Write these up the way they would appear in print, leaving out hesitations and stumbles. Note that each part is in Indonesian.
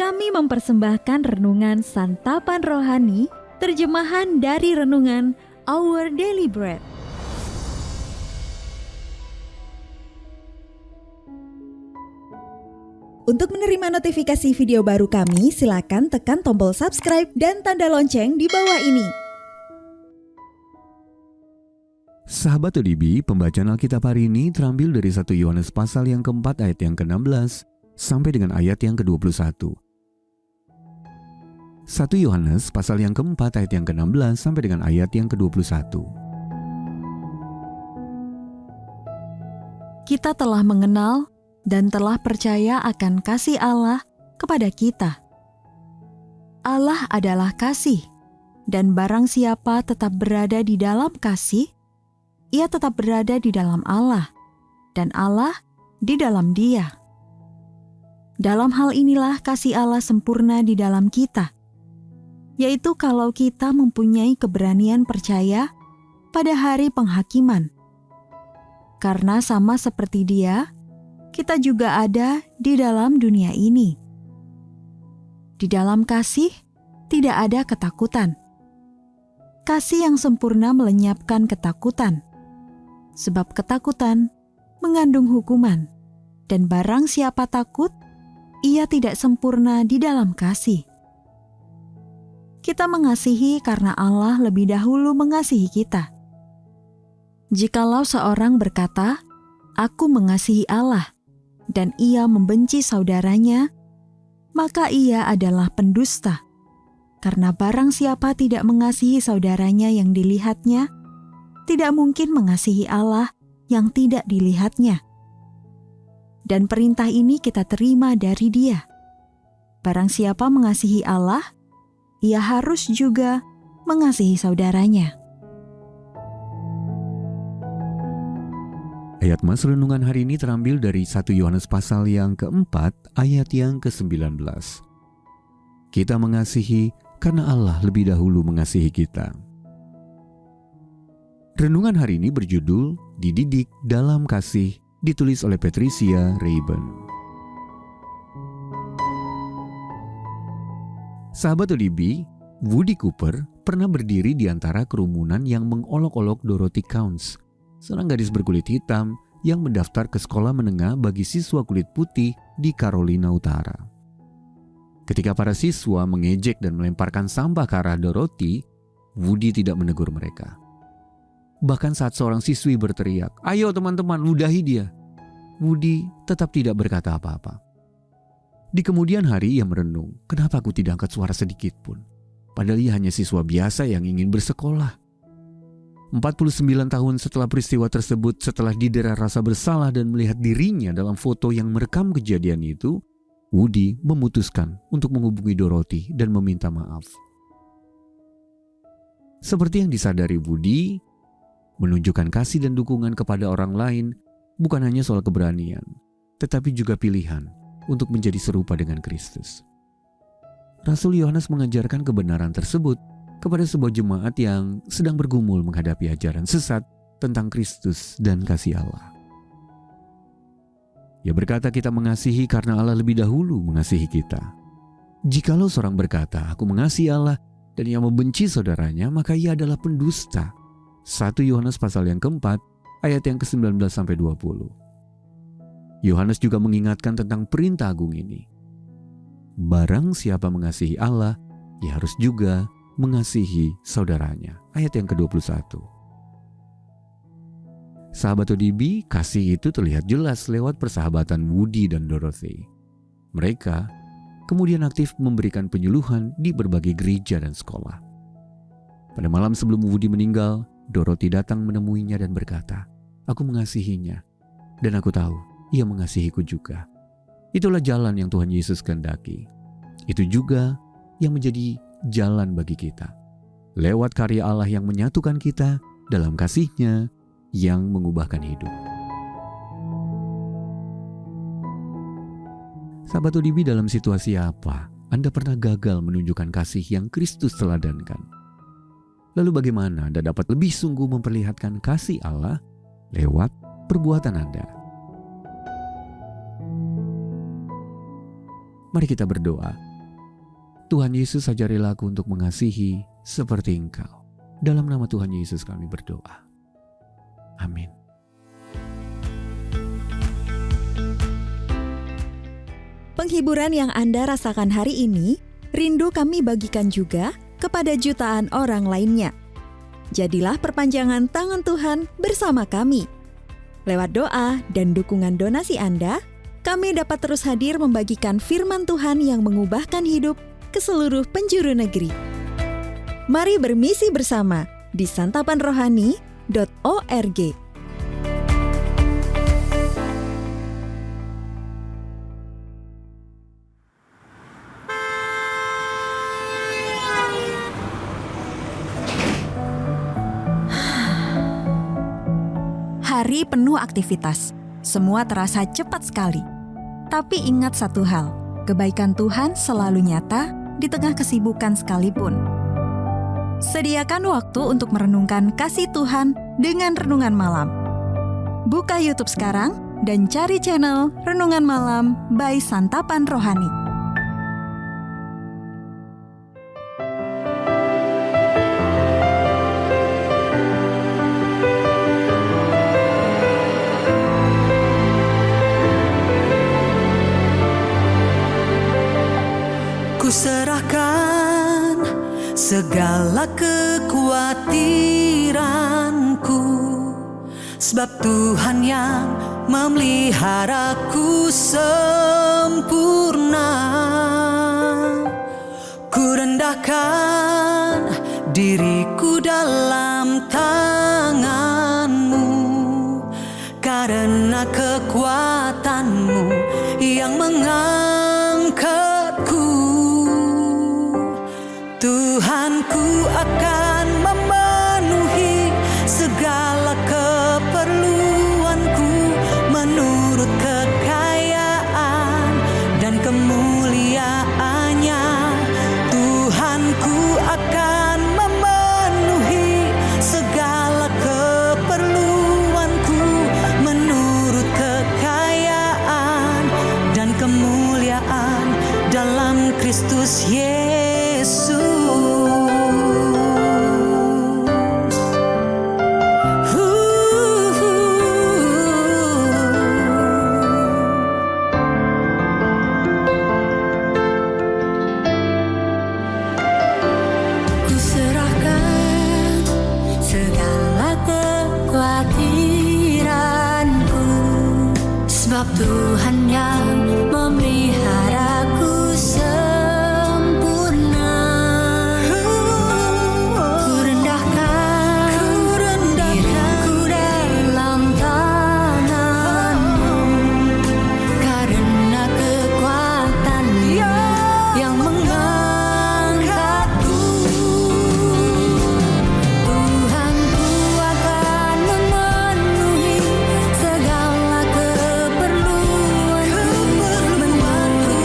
kami mempersembahkan renungan Santapan Rohani, terjemahan dari renungan Our Daily Bread. Untuk menerima notifikasi video baru kami, silakan tekan tombol subscribe dan tanda lonceng di bawah ini. Sahabat ODB, pembacaan Alkitab hari ini terambil dari 1 Yohanes pasal yang keempat ayat yang ke-16 sampai dengan ayat yang ke-21. 1 Yohanes pasal yang keempat ayat yang ke-16 sampai dengan ayat yang ke-21. Kita telah mengenal dan telah percaya akan kasih Allah kepada kita. Allah adalah kasih, dan barang siapa tetap berada di dalam kasih, ia tetap berada di dalam Allah, dan Allah di dalam Dia. Dalam hal inilah kasih Allah sempurna di dalam kita, yaitu kalau kita mempunyai keberanian percaya pada hari penghakiman. Karena sama seperti Dia, kita juga ada di dalam dunia ini. Di dalam kasih tidak ada ketakutan. Kasih yang sempurna melenyapkan ketakutan, sebab ketakutan mengandung hukuman, dan barang siapa takut, ia tidak sempurna di dalam kasih. Kita mengasihi karena Allah lebih dahulu mengasihi kita. Jikalau seorang berkata, "Aku mengasihi Allah," dan ia membenci saudaranya, maka ia adalah pendusta. Karena barang siapa tidak mengasihi saudaranya yang dilihatnya, tidak mungkin mengasihi Allah yang tidak dilihatnya. Dan perintah ini kita terima dari Dia. Barang siapa mengasihi Allah, ia harus juga mengasihi saudaranya. Ayat Mas renungan hari ini terambil dari 1 Yohanes pasal yang keempat ayat yang ke-19. Kita mengasihi karena Allah lebih dahulu mengasihi kita. Renungan hari ini berjudul Dididik dalam Kasih, ditulis oleh Patricia Rayburn. Sahabat ODB, Woody Cooper pernah berdiri di antara kerumunan yang mengolok-olok Dorothy Counts, seorang gadis berkulit hitam yang mendaftar ke sekolah menengah bagi siswa kulit putih di Carolina Utara. Ketika para siswa mengejek dan melemparkan sampah ke arah Dorothy, Woody tidak menegur mereka. Bahkan saat seorang siswi berteriak, "Ayo teman-teman, ludahi dia!" Woody tetap tidak berkata apa-apa. Di kemudian hari ia merenung, kenapa aku tidak angkat suara sedikit pun? Padahal ia hanya siswa biasa yang ingin bersekolah. 49 tahun setelah peristiwa tersebut, setelah didera rasa bersalah dan melihat dirinya dalam foto yang merekam kejadian itu, Woody memutuskan untuk menghubungi Dorothy dan meminta maaf. Seperti yang disadari Woody, menunjukkan kasih dan dukungan kepada orang lain bukan hanya soal keberanian, tetapi juga pilihan untuk menjadi serupa dengan Kristus. Rasul Yohanes mengajarkan kebenaran tersebut kepada sebuah jemaat yang sedang bergumul menghadapi ajaran sesat tentang Kristus dan kasih Allah. Ia berkata kita mengasihi karena Allah lebih dahulu mengasihi kita. Jikalau seorang berkata, "Aku mengasihi Allah," dan ia membenci saudaranya, maka ia adalah pendusta. 1 Yohanes pasal yang keempat, ayat yang ke-19 sampai 20. Yohanes juga mengingatkan tentang perintah agung ini. Barang siapa mengasihi Allah, ia harus juga mengasihi saudaranya. Ayat yang ke-21. Sahabat ODB, kasih itu terlihat jelas lewat persahabatan Woody dan Dorothy. Mereka kemudian aktif memberikan penyuluhan di berbagai gereja dan sekolah. Pada malam sebelum Woody meninggal, Dorothy datang menemuinya dan berkata, "Aku mengasihinya, dan aku tahu ia mengasihiku juga." Itulah jalan yang Tuhan Yesus kehendaki. Itu juga yang menjadi jalan bagi kita. Lewat karya Allah yang menyatukan kita dalam kasih-Nya yang mengubahkan hidup. Sahabat ODB, dalam situasi apa Anda pernah gagal menunjukkan kasih yang Kristus teladankan? Lalu bagaimana Anda dapat lebih sungguh memperlihatkan kasih Allah lewat perbuatan Anda? Mari kita berdoa Tuhan Yesus ajarilah aku untuk mengasihi seperti Engkau. Dalam nama Tuhan Yesus kami berdoa. Amin. Penghiburan yang Anda rasakan hari ini, rindu kami bagikan juga kepada jutaan orang lainnya. Jadilah perpanjangan tangan Tuhan bersama kami. Lewat doa dan dukungan donasi Anda, kami dapat terus hadir membagikan firman Tuhan yang mengubahkan hidup ke seluruh penjuru negeri. Mari bermisi bersama di santapanrohani.org. Hari penuh aktivitas, semua terasa cepat sekali. Tapi ingat satu hal, kebaikan Tuhan selalu nyata di tengah kesibukan sekalipun. Sediakan waktu untuk merenungkan kasih Tuhan dengan renungan malam. Buka YouTube sekarang dan cari channel Renungan Malam by Santapan Rohani. Kuserahkan segala kekhawatiranku, sebab Tuhan yang memeliharaku sempurna. Ku rendahkan diriku dalam tangan-Mu, karena kekuatan-Mu yang mengangkatku. Tuhanku akan memenuhi segala keperluanku menurut kekayaan dan kemuliaan-Nya. Tuhanku akan memenuhi segala keperluanku menurut kekayaan dan kemuliaan dalam Kristus Yesus. Kuserahkan segala kekhawatiranku, sebab Tuhan yang memeliharaku sempurna. Ku rendahkan diriku dalam tangan-Mu, karena kekuatan-Mu yang mengangkatku. Tuhanku akan memenuhi segala keperluanku menurut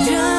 Jangan